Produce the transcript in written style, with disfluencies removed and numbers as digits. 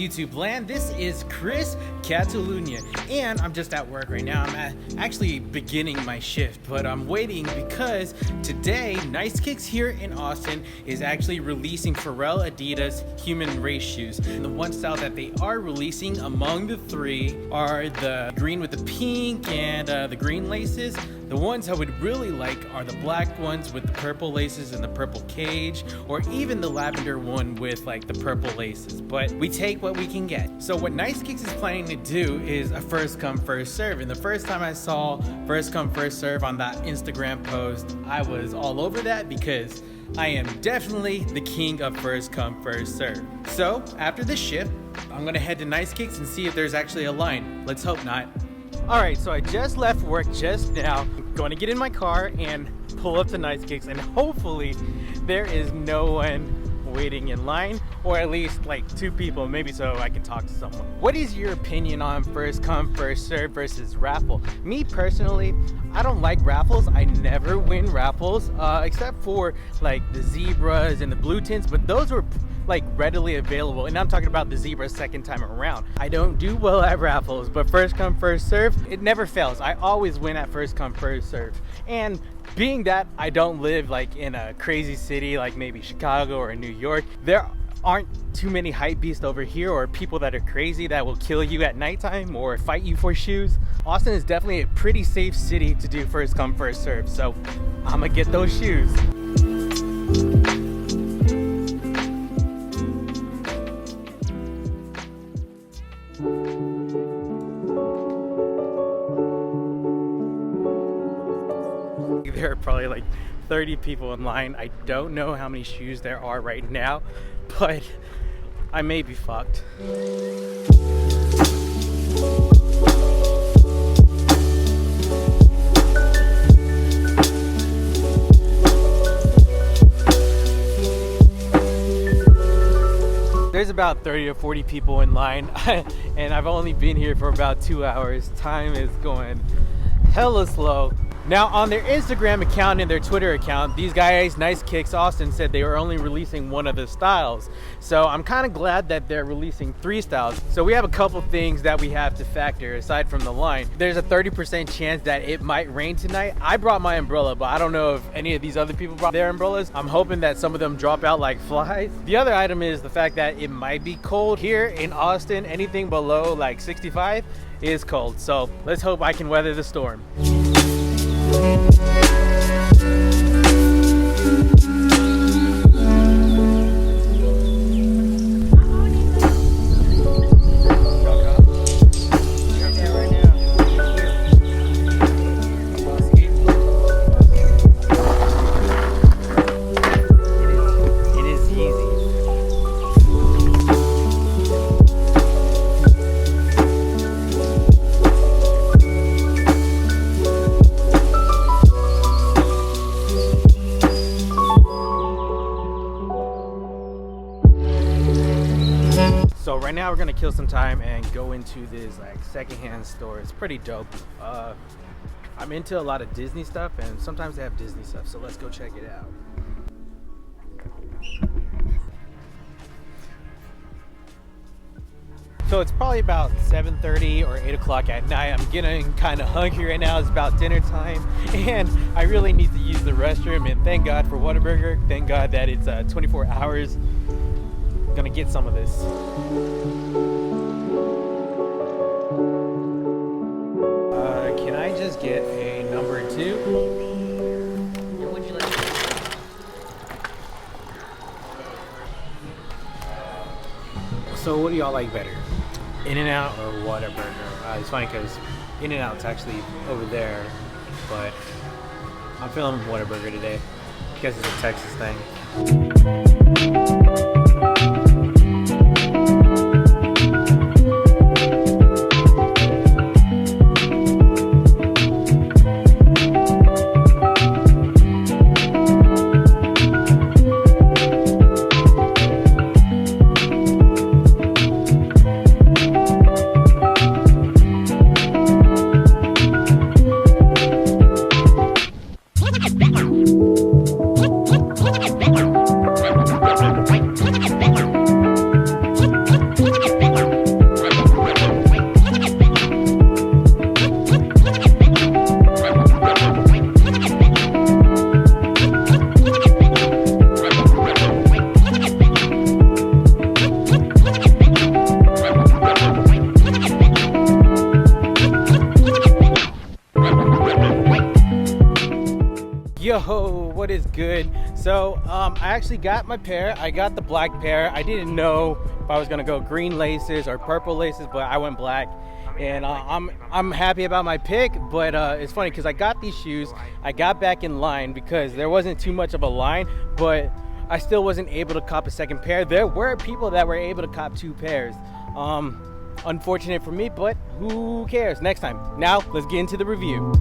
YouTube land? This is Chris Catalunya, and I'm just at work right now. I'm actually beginning my shift, but I'm waiting because today Nice Kicks here in Austin is actually releasing Pharrell Adidas human race shoes. The one style that they are releasing among the three are the green with the pink and the green laces. The ones I would really like are the black ones with the purple laces and the purple cage, or even the lavender one with like the purple laces, but we take what we can get. So what Nice Kicks is planning to do is a first come first serve, and the first time I saw first come first serve on that Instagram post, I was all over that because I am definitely the king of first come first serve. So after this shift, I'm gonna head to Nice Kicks and see if there's actually a line. Let's hope not. All right, so I just left work just now. I'm going to get in my car and pull up to Nice Kicks, and hopefully there is no one waiting in line, or at least like two people, maybe, so I can talk to someone. What is your opinion on first come first serve versus raffle? Me personally, I don't like raffles. I never win raffles, except for like the zebras and the blue tints, but those were like readily available, and I'm talking about the zebra second time around. I don't do well at raffles, but first come first serve, it never fails. I always win at first come first serve. And being that I don't live like in a crazy city like maybe Chicago or New York, there aren't too many hype beasts over here or people that are crazy that will kill you at nighttime or fight you for shoes. Austin is definitely a pretty safe city to do first come first serve, so I'm gonna get those shoes. There are probably like 30 people in line. I don't know how many shoes there are right now, but I may be fucked. There's about 30 or 40 people in line, and I've only been here for about 2 hours. Time is going hella slow. Now, on their Instagram account and their Twitter account, these guys, Nice Kicks Austin, said they were only releasing one of the styles. So I'm kind of glad that they're releasing 3 styles. So we have a couple things that we have to factor aside from the line. There's a 30% chance that it might rain tonight. I brought my umbrella, but I don't know if any of these other people brought their umbrellas. I'm hoping that some of them drop out like flies. The other item is the fact that it might be cold here in Austin. Anything below like 65 is cold. So let's hope I can weather the storm. So right now we're gonna kill some time and go into this like secondhand store. It's pretty dope. I'm into a lot of Disney stuff, and sometimes they have Disney stuff, so let's go check it out. So it's probably about 7:30 or 8 o'clock at night. I'm getting kind of hungry right now. It's about dinner time, and I really need to use the restroom, and thank God for Whataburger. Thank God that it's 24 hours. Gonna get some of this. Can I just get a number 2? What would you like? So what do y'all like better? In-N-Out or Whataburger? It's funny because In-N-Out's actually over there, but I'm feeling Whataburger today. I guess it's a Texas thing. Yo, what is good? So I actually got my pair. I got the black pair. I didn't know if I was gonna go green laces or purple laces, but I went black. And I'm happy about my pick, but it's funny because I got these shoes, I got back in line because there wasn't too much of a line, but I still wasn't able to cop a second pair. There were people that were able to cop 2 pairs. Unfortunate for me, but who cares? Next time. Now let's get into the review.